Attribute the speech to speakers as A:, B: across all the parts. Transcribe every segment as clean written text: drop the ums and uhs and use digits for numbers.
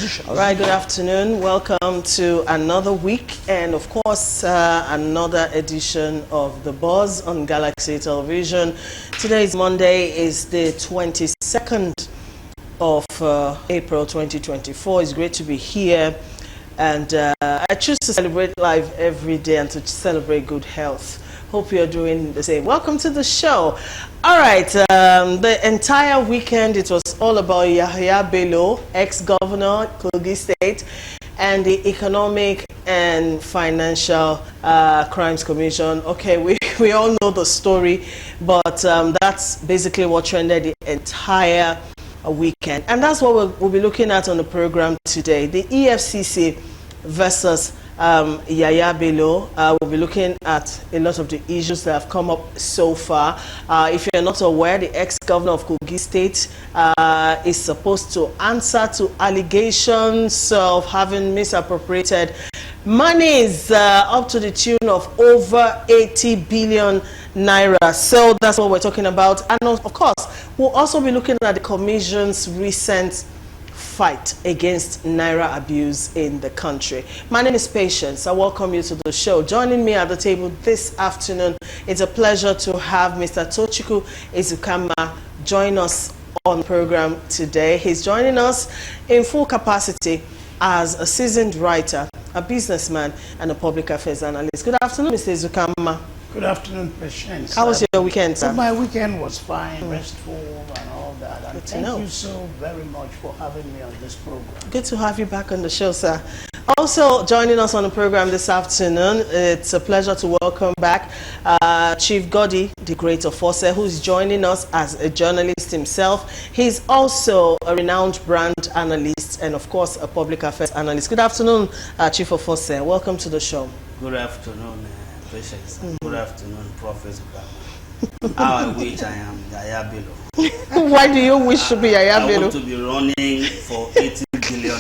A: position.
B: All right, good afternoon. Welcome to another week and, of course, another edition of The Buzz on Galaxy Television. Today's Monday is the 22nd of April 2024. It's great to be here. And I choose to celebrate life every day and to celebrate good health. Hope you're doing the same. Welcome to the show. All right, the entire weekend it was all about Yahya Bello, ex-governor, Kogi State, and the Economic and Financial Crimes Commission. Okay, we all know the story, but that's basically what trended the entire weekend. And that's what we'll be looking at on the program today. The EFCC versus Yahya Bello. We'll be looking at a lot of the issues that have come up so far. If you're not aware, the ex-governor of Kogi State is supposed to answer to allegations of having misappropriated monies up to the tune of over 80 billion naira. So that's what we're talking about. And of course, we'll also be looking at the Commission's recent fight against naira abuse in the country. My name is Patience. I welcome you to the show. Joining me at the table this afternoon, it's a pleasure to have Mr. Tochukwu Ezukama join us on the program today. He's joining us in full capacity as a seasoned writer, a businessman, and a public affairs analyst. Good afternoon, Mr. Ezukama.
A: Good afternoon, Patience.
B: How was your weekend, sir?
A: My weekend was fine, restful, and all that. And thank you so very much for having me on this program. Good
B: to have you back on the show, sir. Also joining us on the program this afternoon, it's a pleasure to welcome back Chief Godi, the Great Ofose, who's joining us as a journalist himself. He's also a renowned brand analyst and, of course, a public affairs analyst. Good afternoon, Chief Ofose. Welcome to the show.
C: Good afternoon. Patience. Good afternoon, Professor. How I wish I am Yahya Bello.
B: Why do you wish to be Yahya Bello?
C: I want to be running for 80 billion.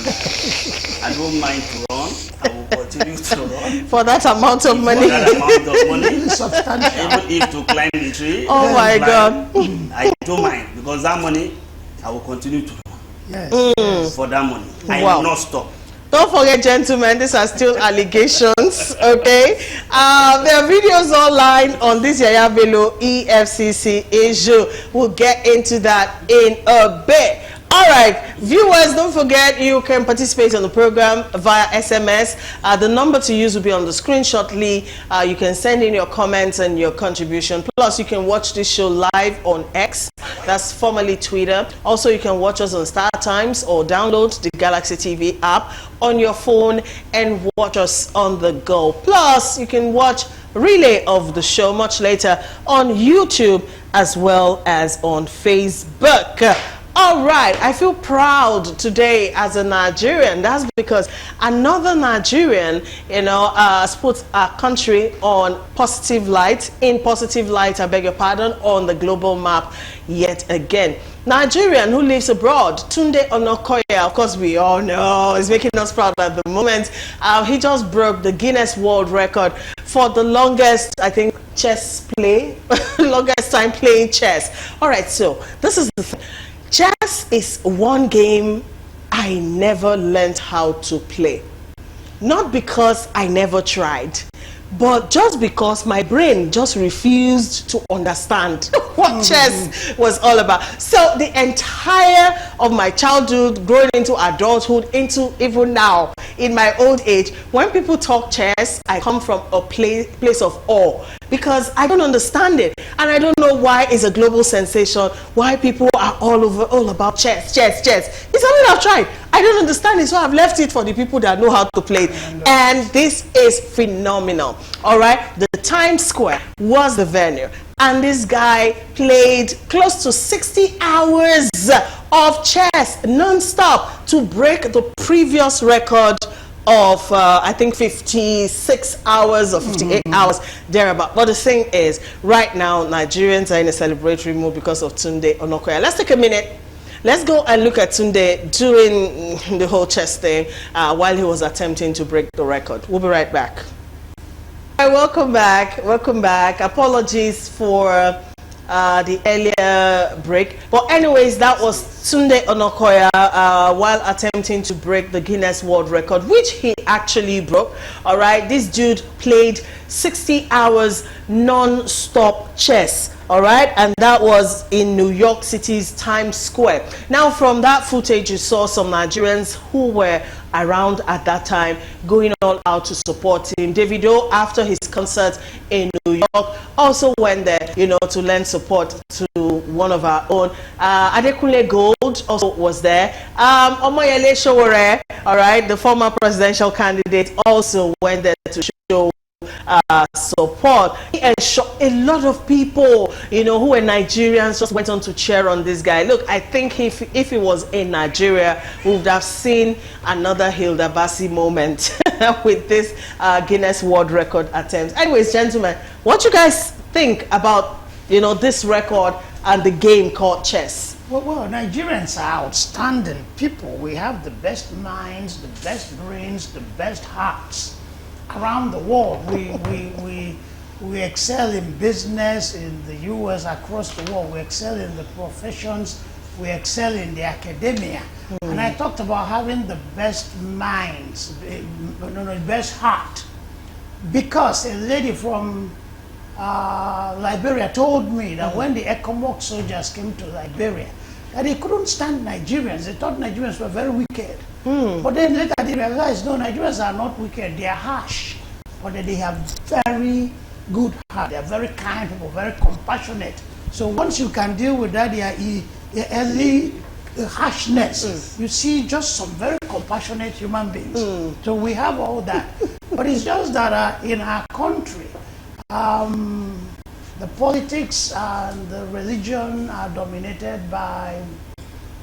C: I don't mind to run. I will continue to run.
B: For that amount of money?
C: For that amount of money. Substantial. Even if to climb the tree.
B: Oh my God.
C: I don't mind because that money, I will continue to run.
A: Yes.
C: For that money. I
B: Wow.
C: will not stop.
B: Don't forget, gentlemen, these are still allegations, okay? There are videos online on this Yahya Bello EFCC issue. We'll get into that in a bit. All right, viewers, don't forget you can participate on the program via SMS. The number to use will be on the screen shortly. You can send in your comments and your contribution. Plus, you can watch this show live on X, that's formerly Twitter. Also, you can watch us on Star Times or download the Galaxy TV app on your phone and watch us on the go. Plus, you can watch relay of the show much later on YouTube as well as on Facebook. All right, I feel proud today as a Nigerian. That's because another Nigerian, puts our country on positive light, I beg your pardon, on the global map yet again. Nigerian who lives abroad, Tunde Onokoya, of course we all know, is making us proud at the moment. He just broke the Guinness World Record for the longest, I think, chess play, longest time playing chess. All right, so this is the thing. Chess is one game I never learned how to play. Not because I never tried, but just because my brain just refused to understand what chess was all about. So the entire of my childhood, growing into adulthood, into even now, in my old age, when people talk chess, I come from a place of awe because I don't understand it. And I don't know why it's a global sensation, why people are all about chess. It's something I've tried. I don't understand it, so I've left it for the people that know how to play it. And this is phenomenal. All right, the Times Square was the venue. And this guy played close to 60 hours of chess non-stop to break the previous record of I think 56 hours or 58 hours thereabout. But the thing is, right now Nigerians are in a celebratory mood because of Tunde Onokoya. Let's take a minute. Let's go and look at Tunde doing the whole chess thing while he was attempting to break the record. We'll be right back. Welcome back. Apologies for the earlier break. But anyways, that was Tunde Onokoya while attempting to break the Guinness World Record, which he actually broke. All right, this dude played 60 hours non-stop chess. All right, and that was in New York City's Times Square. Now, from that footage, you saw some Nigerians who were around at that time going all out to support him. Davido, after his concert in New York, also went there, you know, to lend support to one of our own. Adekunle Gold also was there. Omoyele Sowore, all right, the former presidential candidate, also went there to show support. And a lot of people, you know, who were Nigerians just went on to cheer on this guy. Look, I think if he was in Nigeria, we would have seen another Hilda Basi moment with this Guinness World Record attempt. Anyways, gentlemen, what you guys think about, you know, this record and the game called chess?
A: Well, Nigerians are outstanding people. We have the best minds, the best brains, the best hearts around the world. We excel in business in the US, across the world. We excel in the professions. We excel in the academia. And I talked about having the best minds, the best heart. Because a lady from Liberia told me that when the ECOMOG soldiers came to Liberia, that they couldn't stand Nigerians. They thought Nigerians were very wicked. But then later they realized, no, Nigerians are not wicked, they are harsh. But they have very good heart, they are very kind people, very compassionate. So once you can deal with that, their early harshness, you see just some very compassionate human beings. So we have all that. But it's just that in our country, the politics and the religion are dominated by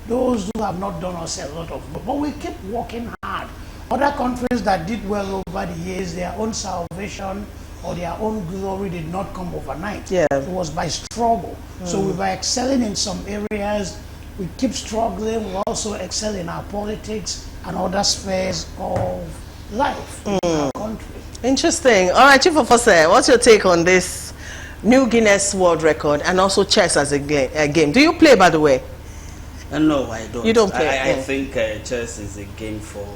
A: those who have not done us a lot of good. But we keep working hard. Other countries that did well over the years, their own salvation or their own glory did not come overnight.
B: Yeah.
A: It was by struggle. So we were excelling in some areas. We keep struggling. We also excel in our politics and other spheres of life in our country.
B: Interesting. All right, Chief Officer, what's your take on this new Guinness World Record and also chess as a game? Do you play, by the way?
C: No, I don't.
B: You don't play?
C: I think chess is a game for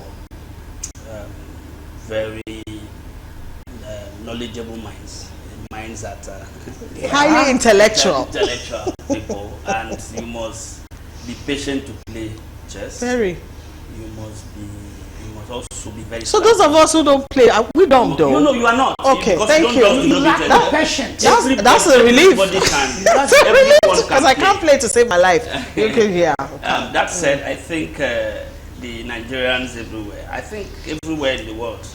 C: very knowledgeable minds that are
B: highly intellectual
C: people, and you must be patient to play chess.
B: Very.
C: You must also be very.
B: So those of us who don't play, we don't though.
C: No, you are not.
B: Okay, thank you.
A: You lack that patience.
B: That's a relief.
C: That's
B: a relief because I can't play to save my life. You can hear.
C: That said, I think the Nigerians everywhere, I think everywhere in the world,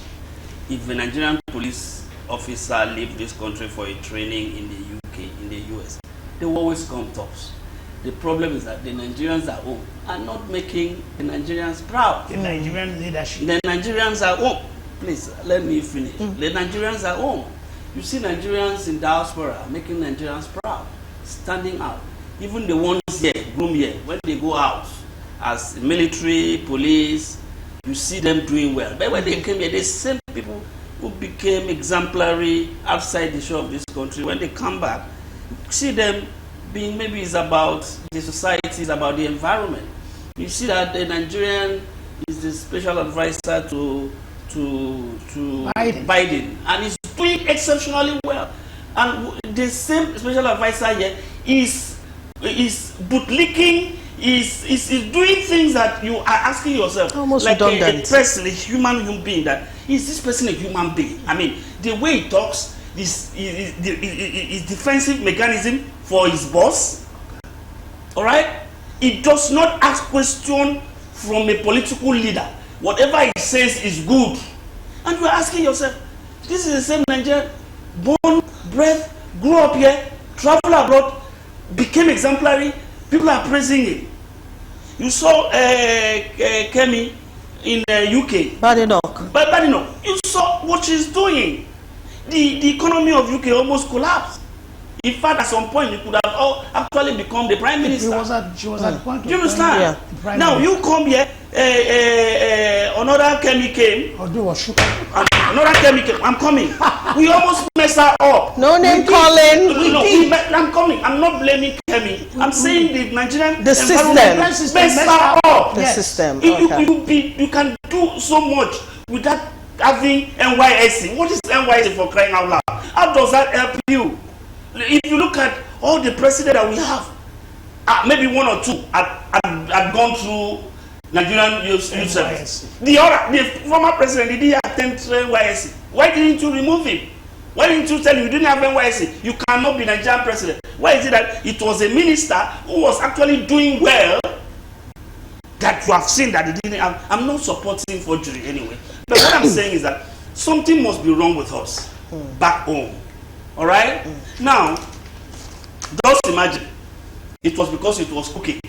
C: if a Nigerian police officer leave this country for a training in the UK, in the US, they will always come tops. The problem is that the Nigerians at home are not making the Nigerians proud.
A: The Nigerian leadership.
C: The Nigerians at home, please let me finish. The Nigerians at home, you see Nigerians in diaspora making Nigerians proud, standing out. Even the ones here, groom here, when they go out as military, police, you see them doing well. But when they came here, the same people who became exemplary outside the shore of this country, when they come back, you see them being, maybe it's about the society, it's about the environment. You see that the Nigerian is the special advisor to Biden, and he's doing exceptionally well. And the same special advisor here is bootlicking, is doing things that you are asking yourself,
B: almost
C: like
B: redundant.
C: a person, a human being, that is this person a human being? I mean, the way he talks is defensive mechanism for his boss. All right, he does not ask question from a political leader. Whatever he says is good, and you are asking yourself, this is the same Nigerian, born, bred, grew up here, travel abroad, became exemplary. People are praising him. You saw Kemi in UK. Badenoch. You saw what she's doing. The economy of UK almost collapsed. In fact, at some point, you could have actually become the prime minister.
A: She was at the point.
C: Do you understand? Yeah. Now you come here. Another Kemi came.
A: Another
C: Kemi came. I'm coming. We almost messed mess her up.
B: No name calling.
C: No, I'm coming. I'm not blaming Kemi. I'm saying the Nigerian
B: system
C: messed her up.
B: The system.
C: Okay. You can do so much without having NYSC. What is NYSC, for crying out loud? How does that help you? If you look at all the presidents that we have, maybe one or two had gone through Nigerian youth service. The former president, did he attempt NYSC? Why didn't you remove him? Why didn't you tell him you didn't have NYSC? You cannot be Nigerian president. Why is it that it was a minister who was actually doing well that you have seen that he didn't have? I'm not supporting forgery anyway. But what I'm saying is that something must be wrong with us back home. All right? Now, just imagine it was because it was cooking,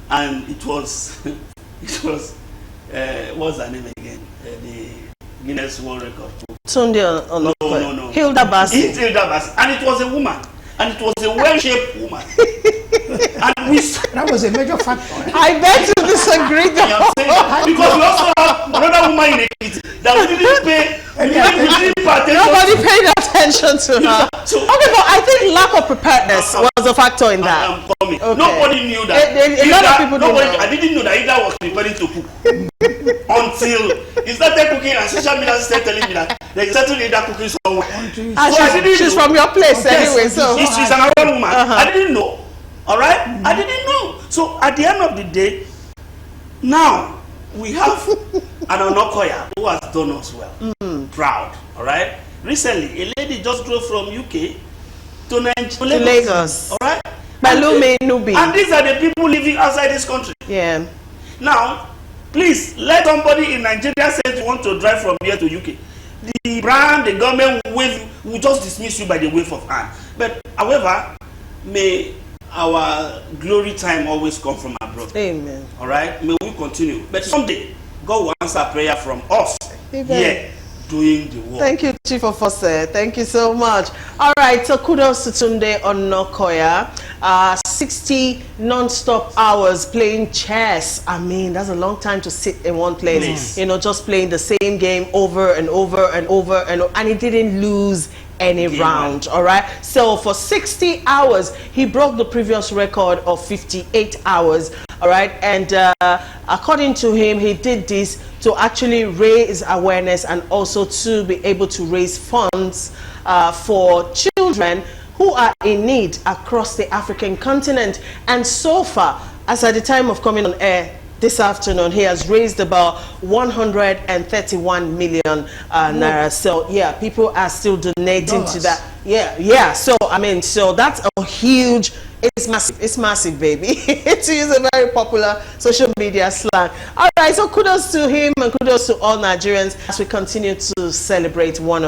C: and it was what's her name again? The Guinness World Record.
B: Tunde Onokoya.
C: No.
B: Hilda Bassi.
C: And it was a woman, and it was a well-shaped woman. And
A: that was a major factor.
B: I beg to disagree.
C: Because we also have another woman in Ekiti that we didn't pay.
B: Nobody paid attention to her. Okay, but I think lack of preparedness was a factor in that.
C: I'm coming. Okay. Nobody knew that.
B: A lot of people didn't know.
C: I didn't know that Ida was preparing to cook until he started cooking, and social media started telling me that they started Ida cooking somewhere.
B: She's from your place anyway, so
C: she's an Arab woman. I didn't know. All right, I didn't know. So at the end of the day, now we have an Onokoya who has done us well, proud. All right. Recently, a lady just drove from UK to Lagos. All right.
B: And
C: these are the people living outside this country.
B: Yeah.
C: Now, please let somebody in Nigeria say you want to drive from here to UK. The brand, the government will just dismiss you by the wave of hand. But however, may our glory time always come from abroad.
B: Amen.
C: All right? May we continue. But someday, God will answer prayer from us.
B: Amen.
C: Here, doing the work.
B: Thank you, Chief of Officer. Thank you so much. All right, so kudos to Tunde Onokoya. 60 non-stop hours playing chess. I mean, that's a long time to sit in one place.
C: Yes.
B: You know, just playing the same game over and over and over and he didn't lose any round. All right, so for 60 hours he broke the previous record of 58 hours. All right, and according to him, he did this to actually raise awareness and also to be able to raise funds for children who are in need across the African continent. And so far, as at the time of coming on air this afternoon, he has raised about 131 million naira. So yeah, people are still donating to that. Yeah. So I mean, so that's a huge. It's massive, baby. To use a very popular social media slang. All right, so kudos to him and kudos to all Nigerians as we continue to celebrate one of